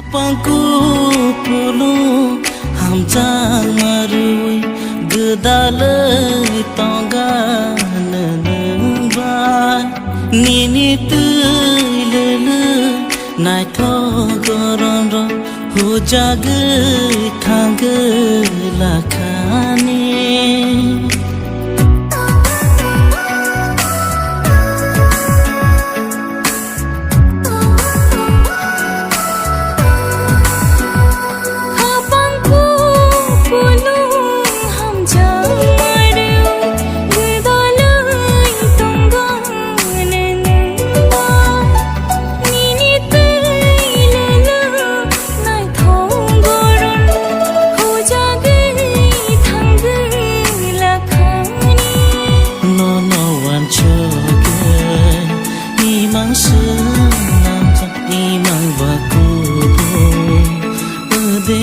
Pangku pulu ham jang marui gedalai tongga nenba nini tuilele nai tho goron ro ho jagai thang lakhani Imang senang, imang baku, ode